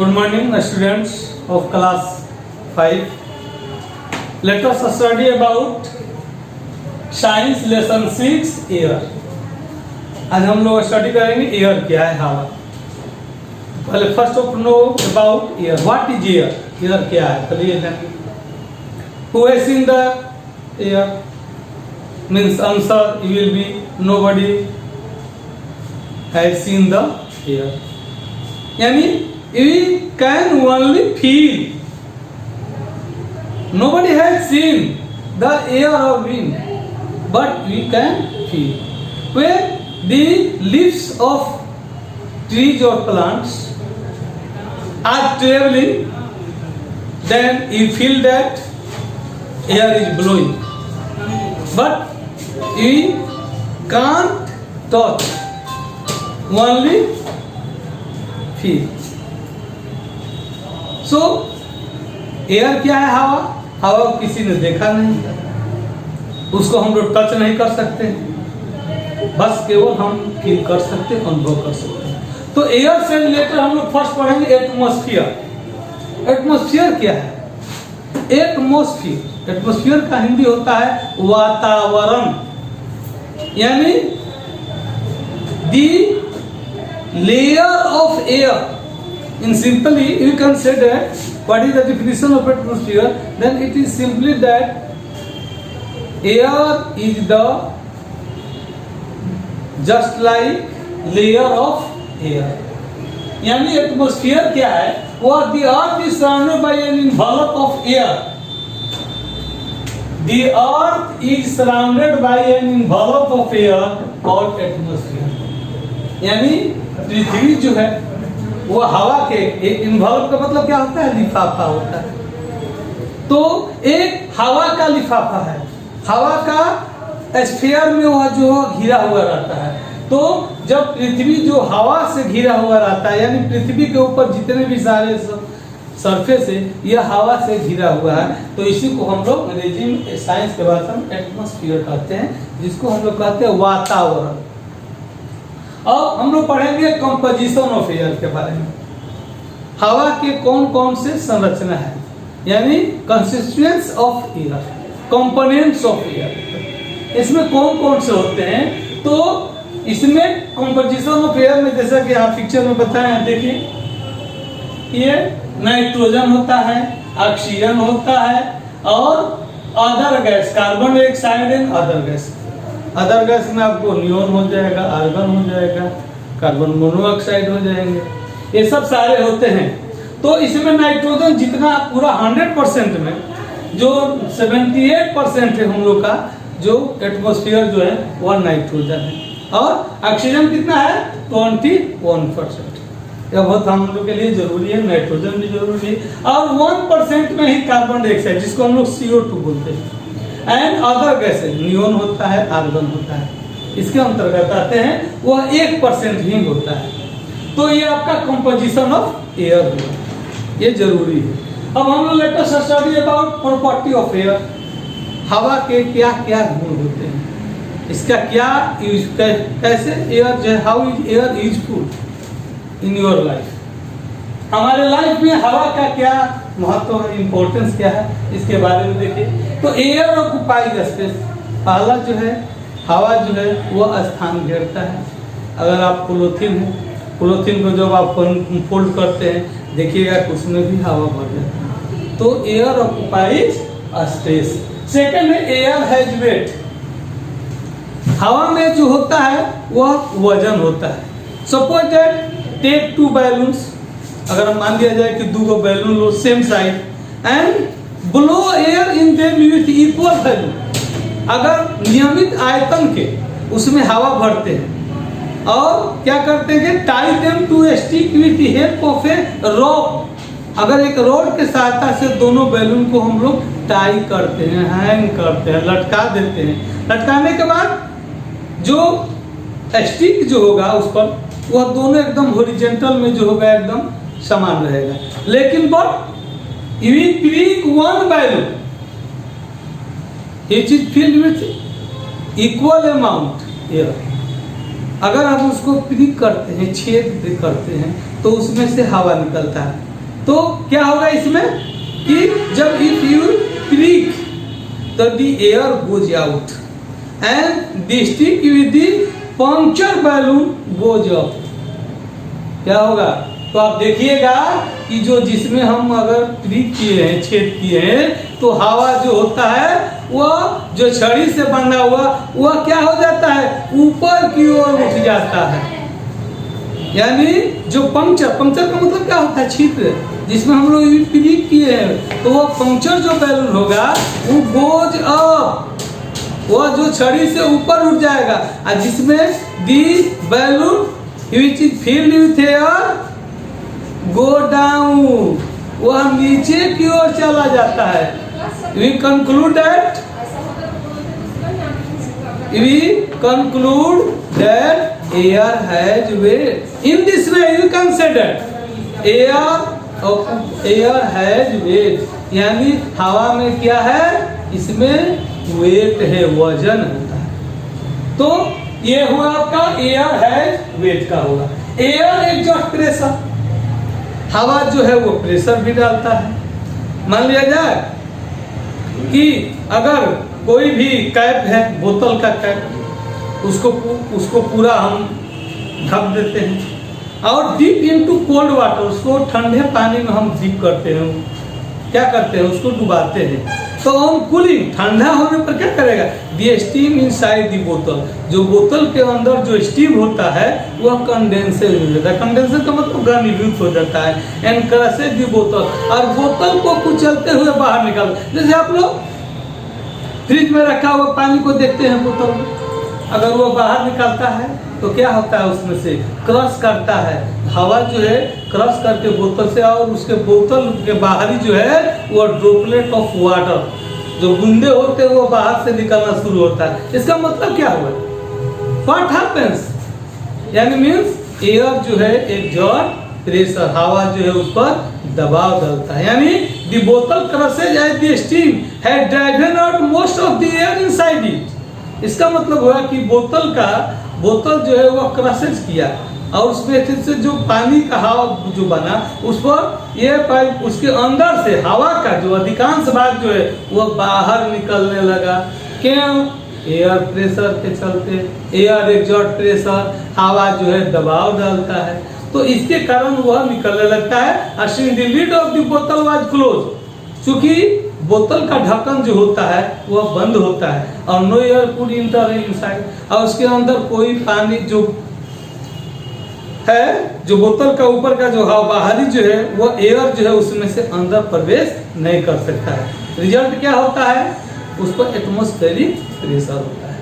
Good morning, students of class 5. Let us study about science lesson 6 air. आज हम लोग study करेंगे air क्या है, हवा। पहले first of know about air, what is air, air क्या है पहले ये जानिए। Who has seen the air? Means answer you will be nobody has seen the air. यानी we can only feel. Nobody has seen the air or wind, but we can feel. When the leaves of trees or plants are traveling, then you feel that air is blowing, but we can't touch, only feel. So air क्या है? हवा। हवा किसी ने देखा नहीं, उसको हम लोग टच नहीं कर सकते, बस केवल हम फील कर सकते, अनुभव कर सकते हैं। तो एयर से रिलेटेड हम लोग फर्स्ट पढ़ेंगे एटमॉस्फेयर। एटमॉस्फेयर क्या है? एटमॉस्फेयर, एटमॉस्फेयर का हिंदी होता है वातावरण, यानी the layer of air. In simply, you can say that what is the definition of atmosphere? Then it is simply that air is the just like layer of air. यानी atmosphere क्या है? वह the earth is surrounded by an envelope of air. The earth is surrounded by an envelope of air called atmosphere. यानी पृथ्वी जो है वो हवा के एक इन्वॉल्व का मतलब क्या होता है? लिफाफा होता है। तो एक हवा का लिफाफा है, हवा का स्फीयर में वह जो घिरा हुआ रहता है। तो जब पृथ्वी जो हवा से घिरा हुआ रहता है, यानी पृथ्वी के ऊपर जितने भी सारे सरफेस है यह हवा से घिरा हुआ है, तो इसी को हम लोग अंग्रेजी में साइंस के भाषा में एटमॉस्फेयर कहते हैं, जिसको हम लोग कहते हैं वातावरण। अब हम लोग पढ़ेंगे कंपोजिशन ऑफ एयर के बारे में। हवा के कौन कौन से संरचना है, यानी constituents of air, components of air, इसमें कौन कौन से होते हैं। तो इसमें कंपोजिशन ऑफ एयर में जैसा कि आप पिक्चर में बताए हैं, देखिए ये नाइट्रोजन होता है, ऑक्सीजन होता है और other gas, carbon dioxide and other gas. Other gas में आपको नियोन हो जाएगा, आर्गन हो जाएगा, कार्बन मोनोऑक्साइड हो जाएंगे, ये सब सारे होते हैं। तो इसमें नाइट्रोजन जितना पूरा 100% में जो 78% है हम लोग का जो एटमॉस्फेयर जो है वह नाइट्रोजन है, और ऑक्सीजन कितना है? 21%। यह बहुत हम लोग के लिए जरूरी है, नाइट्रोजन भी जरूरी है, और 1% में ही कार्बन डाइऑक्साइड जिसको हम लोग CO2 बोलते हैं, एंड अदर गैसेज, नियोन होता है, आर्गन होता है, इसके अंतर्गत आते हैं, वह 1% ही होता है। तो ये आपका कंपोजिशन ऑफ एयर हुआ, ये जरूरी है। अब हम लोग let us study about property of air. हवा के क्या क्या गुण होते हैं, इसका क्या यूज, कैसे एयर जो है, how is air useful in your life. हमारे लाइफ में हवा का क्या महत्व है, इम्पोर्टेंस क्या है, इसके बारे में देखिए। तो एयर ऑक्युपाइज स्पेस, पहला जो है हवा जो है वह स्थान घेरता है। अगर आप पॉलीथीन है, पॉलीथीन को जब आप फोल्ड करते हैं देखिएगा कि उसमें भी हवा भर जाता है। तो एयर ऑक्युपाइज स्पेस। सेकंड है एयर हैज वेट, हवा में जो होता है वह वजन होता है। सपोज दैट टेक 2 बैलून्स, अगर हम मान लिया जाए कि 2 balloon low same size and blow air in them with equal value, अगर नियमित आयतन के उसमें हवा भरते हैं और क्या करते हैं कि tie them to stick with the help of a rod, अगर एक रॉड के सहायता से दोनों बैलून को हम लोग टाई करते हैं, हैंग करते हैं, लटका देते हैं। लटकाने के बाद जो स्टिक जो होगा उस पर वह दोनों एकदम हॉरिजॉन्टल में जो होगा एकदम समान रहेगा, लेकिन but if we pick one balloon, it is filled with equal amount air. अगर हम उसको पिक करते हैं, छेद करते हैं, तो उसमें से हवा निकलता है। तो क्या होगा इसमें कि जब इफ यू ब्रीथ तो the air goes out and the stick with the puncture balloon goes up. क्या होगा? तो आप देखिएगा कि जो जिसमें हम अगर ब्रीथ किए हैं, छेद किए हैं, तो हवा जो होता है वह जो छड़ी से बंधा हुआ वह क्या हो जाता है? ऊपर की ओर उठ जाता है। यानी जो पंक्चर का मतलब क्या होता है? छिद्र, जिसमें हम लोग ब्रीथ किए हैं, तो वह पंक्चर जो बैलून होगा वो गोज अप, वह जो छड़ी से ऊपर उठ जाएगा, और जिसमें दी balloon which is filled with air go down, वह नीचे की ओर चला जाता है। We conclude that air has weight. In this way you can say that air has weight, यानी हवा में क्या है? इसमें वेट है, वजन होता है। तो ये हुआ आपका एयर है वेट का होगा। एयर एग्जॉस्ट प्रेशर, हवा जो है वो प्रेशर भी डालता है। मान लिया जाए कि अगर कोई भी कैप है, बोतल का कैप, उसको पूरा हम ढक देते हैं और डीप इनटू कोल्ड वाटर, उसको ठंडे पानी में हम डीप करते हैं, क्या करते हैं? उसको डुबाते हैं। तो हम कूलिंग, ठंडा होने पर क्या करेगा? दी स्टीम इनसाइड दी बोतल, जो बोतल के अंदर जो स्टीम होता है वह कंडेंसर हो जाता है। कंडेंसर का मतलब घनीभूत हो जाता है एंड क्रशेज दी बोतल, और बोतल को कुचलते हुए बाहर निकाल। जैसे आप लोग फ्रिज में रखा हुआ पानी को देखते हैं, बोतल में अगर वो बाहर निकालता है तो क्या होता है? उसमें से क्रश करता है, हवा जो है क्रश करके बोतल से, और उसके बोतल के बाहरी जो है वो ड्रॉपलेट ऑफ वाटर, जो बूंदे होते हैं वो बाहर से निकलना शुरू होता है। इसका मतलब क्या हुआ? व्हाट हैपेंस, यानी मींस एयर जो है एग्जॉस्ट प्रेशर, हवा जो है उस पर दबाव डालता है, यानी the bottle crushes as the steam had driven out most of the air inside it. इसका मतलब हुआ कि बोतल जो है वह क्रशेज किया, और उसमें से जो पानी का हवा जो बना उस पर ये पाइप, उसके अंदर से हवा का जो अधिकांश भाग जो है वह बाहर निकलने लगा। क्यों? एयर प्रेशर के चलते। एयर एग्जॉस्ट प्रेशर, हवा जो है दबाव डालता है, तो इसके कारण वह निकलने लगता है। द लिड ऑफ द बोतल वाज क्लोज, चूंकि बोतल का ढक्कन जो होता है वह बंद होता है, और no air could enter inside, और उसके अंदर कोई पानी जो है, जो बोतल का ऊपर का जो हवा बाहरी जो है वह एयर जो है उसमें से अंदर प्रवेश नहीं कर सकता है। रिजल्ट क्या होता है? उस पर एटमॉस्फेरिक प्रेशर होता है।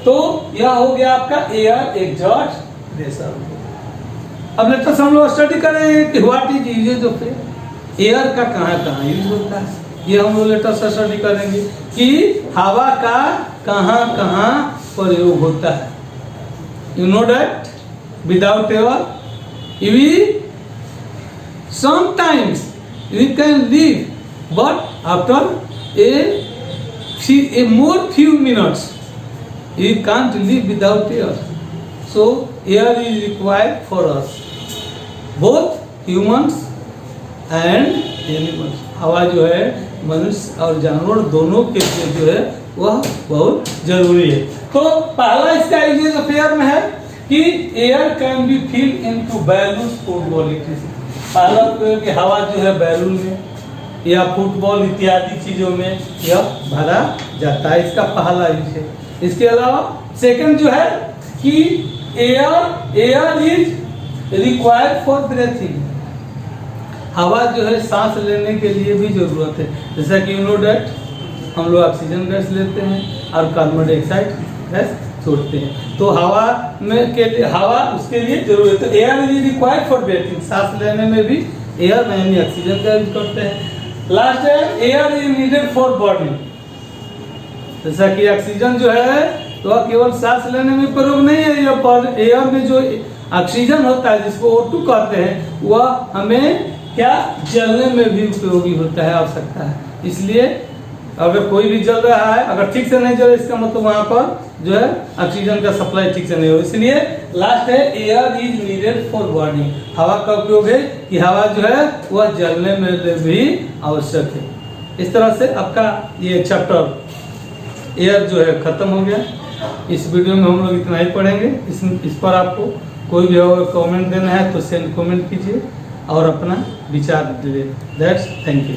तो यह हो गया आपका एयर एग्जॉस्ट प्रेशर। अब लेट्स हम लोग स्टडी करेंगे कि what is usage of air का कहाँ यूज होता है। ये हम लोग लेटेस्ट स्टडी करेंगे कि हवा का कहाँ प्रयोग होता है। You know that without air we sometimes we can live, but after a more few minutes we can't live without air. So air is required for us, both humans and animals. हवा जो है मनुष्य और जानवर दोनों के लिए जो है वह बहुत जरूरी है। तो पहला इसका यूजेज ऑफ एयर में है कि air can be filled into balloon football electricity. पहला प्रयोग कि हवा जो है बैलून में या फुटबॉल इत्यादि चीजों में यह भरा जाता है, इसका पहला यूज है। इसके अलावा सेकंड जो है कि air is required for breathing. हवा जो है सांस लेने के लिए भी जरूरत है, जैसा कि यू नो दैट हम लोग ऑक्सीजन गैस लेते हैं और कार्बन डाइऑक्साइड गैस छोड़ते हैं। तो हवा में के लिए हवा उसके लिए जरूरी है। तो air is required for breathing, सांस लेने में भी एयर यानी ऑक्सीजन का यूज करते हैं। लास्ट है air is needed for burning. जैसा कि ऑक्सीजन जो है तो केवल सांस लेने में प्रयोग नहीं है, यह पर एयर में जो ऑक्सीजन होता है जिसको O2 कहते हैं वह हमें क्या जलने में भी उपयोगी होता है, आवश्यकता है। इसलिए अगर कोई भी जल रहा है, अगर ठीक से नहीं जल रहा इसका मतलब वहां पर जो है ऑक्सीजन का सप्लाई ठीक से नहीं हो, इसलिए लास्ट है air is needed for burning. हवा का उपयोग है कि हवा जो है वह जलने में भी आवश्यक है। इस तरह से आपका ये चैप्टर एयर जो है खत्म हो गया। इस वीडियो में हम लोग इतना ही पढ़ेंगे। इस पर आपको कोई भी अगर कमेंट देना है तो सेंड कमेंट कीजिए और अपना विचार दीजिए। That's thank you.